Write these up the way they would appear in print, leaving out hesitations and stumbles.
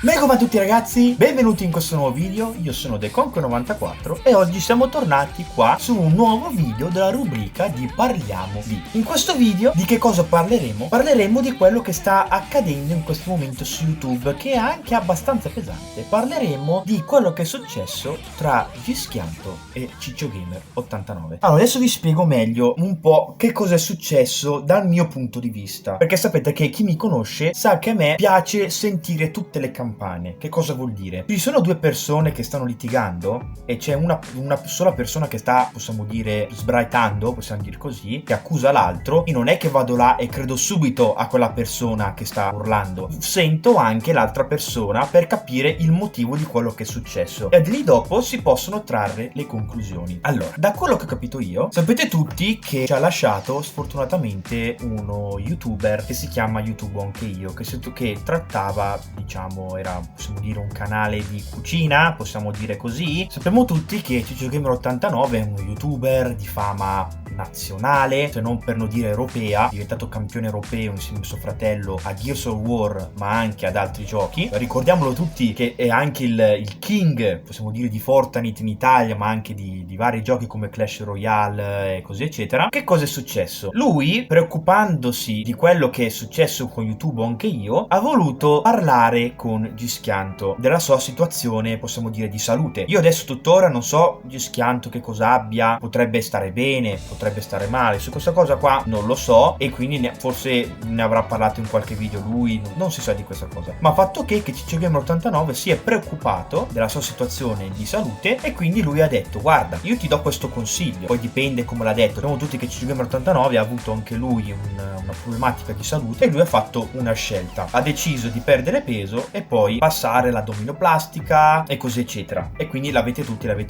Bene, a tutti ragazzi, benvenuti in questo nuovo video. Io sono TheConco94 e oggi siamo tornati qua su un nuovo video della rubrica di Parliamo di. In questo video di che cosa parleremo? Parleremo di quello che sta accadendo in questo momento su YouTube, che è anche abbastanza pesante. Parleremo di quello che è successo tra Gischianto e CiccioGamer89. Allora, adesso vi spiego meglio un po' che cosa è successo dal mio punto di vista, perché sapete che chi mi conosce sa che a me piace sentire tutte le campane. Che cosa vuol dire? Ci sono due persone che stanno litigando e c'è una sola persona che sta, possiamo dire, sbraitando, possiamo dire così, che accusa l'altro. Io non è che vado là e credo subito a quella persona che sta urlando, sento anche l'altra persona per capire il motivo di quello che è successo e lì dopo si possono trarre le conclusioni. Allora, da quello che ho capito io, sapete tutti che ci ha lasciato sfortunatamente uno youtuber che si chiama YouTube Anche Io, che trattava, diciamo, possiamo dire un canale di cucina, possiamo dire così. Sappiamo tutti che CiccioGamer89 è uno youtuber di fama nazionale, se non per non dire europea, è diventato campione europeo insieme al suo fratello a Gears of War, ma anche ad altri giochi. Ricordiamolo tutti che è anche il king, possiamo dire, di Fortnite in Italia, ma anche di vari giochi come Clash Royale e così eccetera. Che cosa è successo? Lui, preoccupandosi di quello che è successo con YouTube Anche Io, ha voluto parlare con Gischianto della sua situazione, possiamo dire, di salute. Io adesso tuttora non so Gischianto che cosa abbia, potrebbe stare bene, potrebbe stare male, su questa cosa qua non lo so e quindi forse ne avrà parlato in qualche video lui, non si sa di questa cosa. Ma fatto che CiccioGamer89 si è preoccupato della sua situazione di salute e quindi lui ha detto: guarda, io ti do questo consiglio, poi dipende come l'ha detto. Sappiamo tutti che CiccioGamer89 ha avuto anche lui una problematica di salute e lui ha fatto una scelta, ha deciso di perdere peso e poi passare l'addominoplastica e così eccetera, e quindi l'avete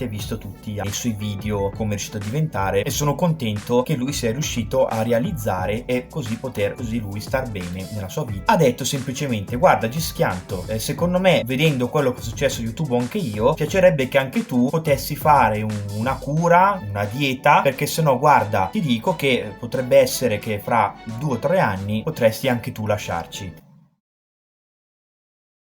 visto tutti nei suoi video come è riuscito a diventare, e sono contento che lui sia riuscito a realizzare e così lui star bene nella sua vita. Ha detto semplicemente: guarda Gischianto, secondo me, vedendo quello che è successo a YouTube Anche Io, piacerebbe che anche tu potessi fare una cura, una dieta, perché sennò guarda, ti dico che potrebbe essere che fra 2 o 3 anni potresti anche tu lasciarci.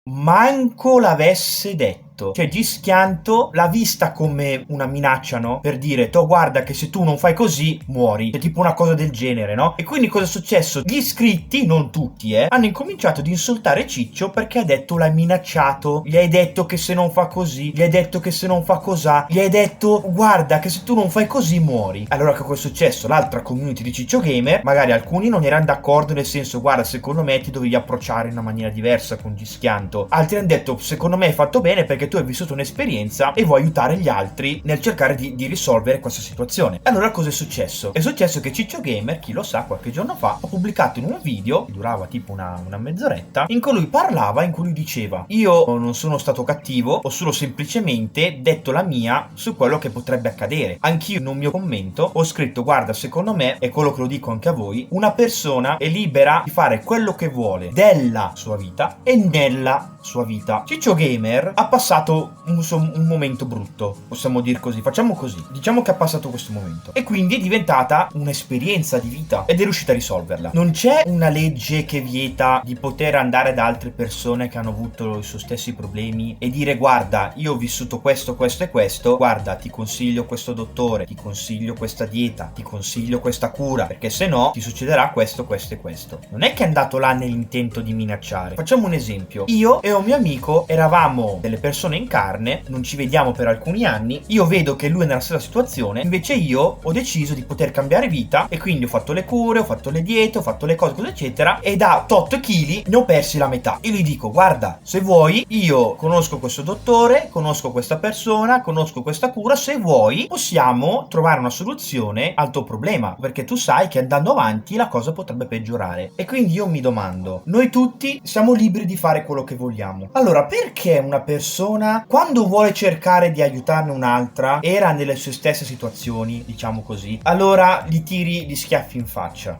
Manco l'avesse detto. Cioè Gischianto l'ha vista come una minaccia, no? Per dire: to guarda che se tu non fai così muori. È tipo una cosa del genere, no? E quindi cosa è successo? Gli iscritti, non tutti, hanno incominciato ad insultare Ciccio perché ha detto l'hai minacciato, gli hai detto che se non fa così, gli hai detto che se non fa cosà, gli hai detto guarda che se tu non fai così muori. Allora che cosa è successo? L'altra community di Ciccio Gamer, magari alcuni non erano d'accordo, nel senso: guarda, secondo me ti dovevi approcciare in una maniera diversa con Gischianto. Altri hanno detto: secondo me hai fatto bene perché tu hai vissuto un'esperienza e vuoi aiutare gli altri nel cercare di risolvere questa situazione. Allora cosa è successo? È successo che Ciccio Gamer, chi lo sa, qualche giorno fa ha pubblicato in un video che durava tipo una mezz'oretta, in cui lui parlava, in cui lui diceva: io non sono stato cattivo, ho solo semplicemente detto la mia su quello che potrebbe accadere. Anch'io in un mio commento ho scritto: guarda, secondo me, e quello che lo dico anche a voi, una persona è libera di fare quello che vuole della sua vita e nella sua vita. Ciccio Gamer ha passato un momento brutto, possiamo dire così, facciamo così, diciamo che ha passato questo momento e quindi è diventata un'esperienza di vita ed è riuscita a risolverla. Non c'è una legge che vieta di poter andare da altre persone che hanno avuto i suoi stessi problemi e dire: guarda, io ho vissuto questo, questo e questo, guarda, ti consiglio questo dottore, ti consiglio questa dieta, ti consiglio questa cura, perché se no ti succederà questo, questo e questo. Non è che è andato là nell'intento di minacciare. Facciamo un esempio: io e un mio amico eravamo delle persone in carne, non ci vediamo per alcuni anni, io vedo che lui è nella stessa situazione, invece io ho deciso di poter cambiare vita e quindi ho fatto le cure, ho fatto le diete, ho fatto le cose eccetera, e da tot chili ne ho persi la metà. E gli dico: guarda, se vuoi io conosco questo dottore, conosco questa persona, conosco questa cura, se vuoi possiamo trovare una soluzione al tuo problema, perché tu sai che andando avanti la cosa potrebbe peggiorare. E quindi io mi domando: noi tutti siamo liberi di fare quello che vogliamo. Allora perché una persona, quando vuole cercare di aiutarne un'altra, era nelle sue stesse situazioni, diciamo così, allora gli tiri gli schiaffi in faccia?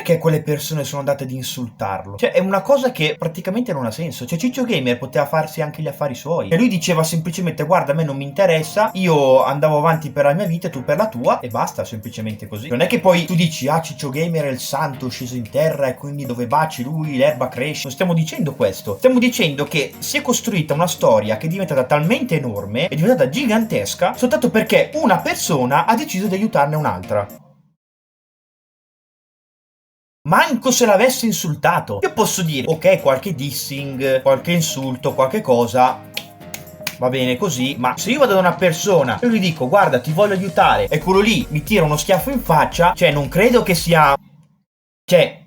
perché quelle persone sono andate ad insultarlo? Cioè, è una cosa che praticamente non ha senso. Cioè, Ciccio Gamer poteva farsi anche gli affari suoi. E lui diceva semplicemente: guarda, a me non mi interessa, io andavo avanti per la mia vita e tu per la tua, e basta, semplicemente così. Non è che poi tu dici: ah, Ciccio Gamer è il santo sceso in terra e quindi dove baci lui l'erba cresce. Non stiamo dicendo questo. Stiamo dicendo che si è costruita una storia che è diventata talmente enorme, è diventata gigantesca, soltanto perché una persona ha deciso di aiutarne un'altra. Manco se l'avesse insultato. Io posso dire, ok, qualche dissing, qualche insulto, qualche cosa, va bene così, ma se io vado da una persona e gli dico: guarda, ti voglio aiutare, e quello lì mi tira uno schiaffo in faccia, cioè non credo che sia... Cioè,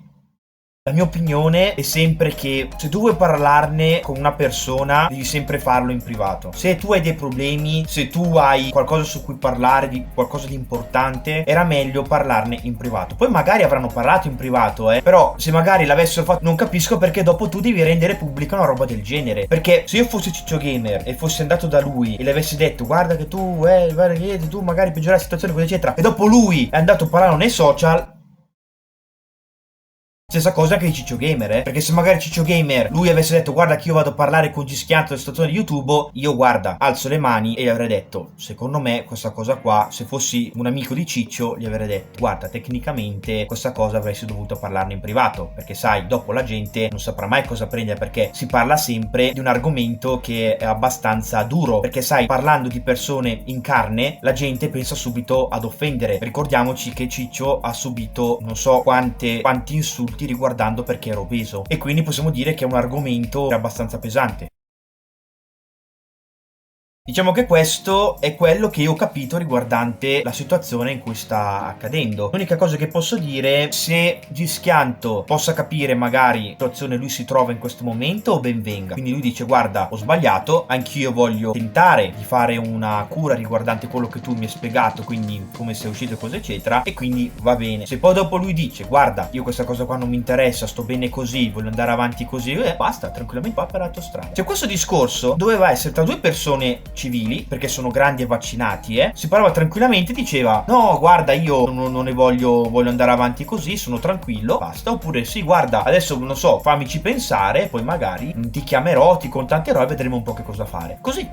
la mia opinione è sempre che se tu vuoi parlarne con una persona devi sempre farlo in privato. Se tu hai dei problemi, se tu hai qualcosa su cui parlare, di qualcosa di importante, era meglio parlarne in privato. Poi magari avranno parlato in privato, però se magari l'avessero fatto, non capisco perché dopo tu devi rendere pubblica una roba del genere. Perché se io fossi Ciccio Gamer e fossi andato da lui e le avessi detto: guarda che tu, guarda che tu magari peggiori la situazione, così eccetera, e dopo lui è andato a parlare nei social, stessa cosa anche di Ciccio Gamer, perché se magari Ciccio Gamer lui avesse detto: guarda che io vado a parlare con Gischianto della situazione di YouTube, io guarda, alzo le mani e gli avrei detto: secondo me questa cosa qua, se fossi un amico di Ciccio, gli avrei detto: guarda, tecnicamente questa cosa avresti dovuto parlarne in privato, perché sai, dopo la gente non saprà mai cosa prendere, perché si parla sempre di un argomento che è abbastanza duro, perché sai, parlando di persone in carne, la gente pensa subito ad offendere. Ricordiamoci che Ciccio ha subito non so quanti insulti riguardando perché ero obeso, e quindi possiamo dire che è un argomento abbastanza pesante. Diciamo che questo è quello che io ho capito riguardante la situazione in cui sta accadendo. L'unica cosa che posso dire, se Gischianto possa capire magari la situazione lui si trova in questo momento, ben venga. Quindi lui dice: guarda, ho sbagliato, anch'io voglio tentare di fare una cura riguardante quello che tu mi hai spiegato, quindi come sei uscito e cose eccetera, e quindi va bene. Se poi dopo lui dice: guarda, io questa cosa qua non mi interessa, sto bene così, voglio andare avanti così, basta, tranquillamente va per la tua strada. Cioè, questo discorso doveva essere tra due persone civili, perché sono grandi e vaccinati, si parlava tranquillamente, diceva: no, guarda, io non ne voglio andare avanti così, sono tranquillo, basta. Oppure: sì, guarda, adesso non so, fammici pensare, poi magari ti chiamerò, ti contatterò e vedremo un po' che cosa fare. Così.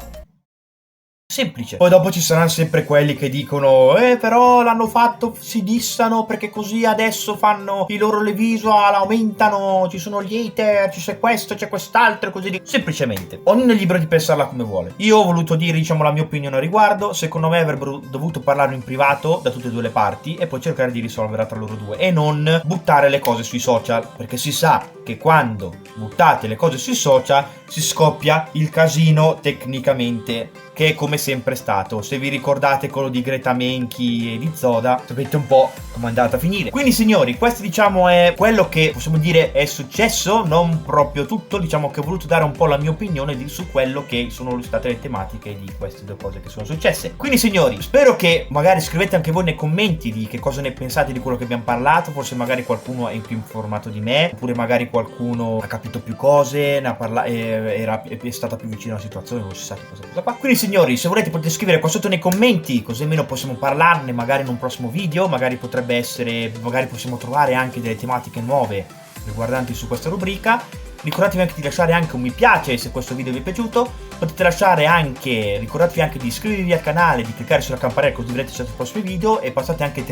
Semplice. Poi dopo ci saranno sempre quelli che dicono: però l'hanno fatto, si dissano perché così adesso fanno i loro le visual, aumentano, ci sono gli hater, c'è questo, c'è quest'altro, così di... Semplicemente, ognuno è libero di pensarla come vuole. Io ho voluto dire, diciamo, la mia opinione a riguardo. Secondo me avrebbero dovuto parlarne in privato da tutte e due le parti e poi cercare di risolverla tra loro due, e non buttare le cose sui social, perché si sa che quando buttate le cose sui social si scoppia il casino tecnicamente, che è come sempre stato. Se vi ricordate quello di Greta Menchi e di Zoda, sapete un po' come è andata a finire. Quindi signori, questo diciamo è quello che possiamo dire è successo, non proprio tutto, diciamo che ho voluto dare un po' la mia opinione su quello che sono state le tematiche di queste due cose che sono successe. Quindi signori, spero che magari scrivete anche voi nei commenti di che cosa ne pensate di quello che abbiamo parlato. Forse magari qualcuno è più informato di me, oppure magari qualcuno ha capito più cose, ne ha parlato, è stata più vicina alla situazione, non si sa che cosa qua. Quindi signori, se volete potete scrivere qua sotto nei commenti, così almeno possiamo parlarne magari in un prossimo video. Magari potrebbe essere, magari possiamo trovare anche delle tematiche nuove riguardanti su questa rubrica. Ricordatevi anche di lasciare anche un mi piace se questo video vi è piaciuto. Potete lasciare anche, ricordatevi anche di iscrivervi al canale, di cliccare sulla campanella così vedrete certi prossimi video, e passate anche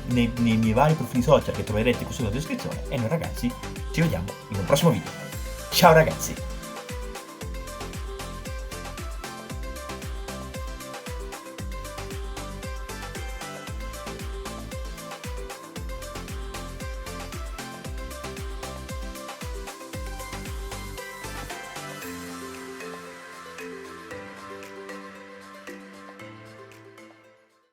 nei miei vari profili social che troverete qui sotto la descrizione. E noi ragazzi ci vediamo in un prossimo video. Ciao ragazzi!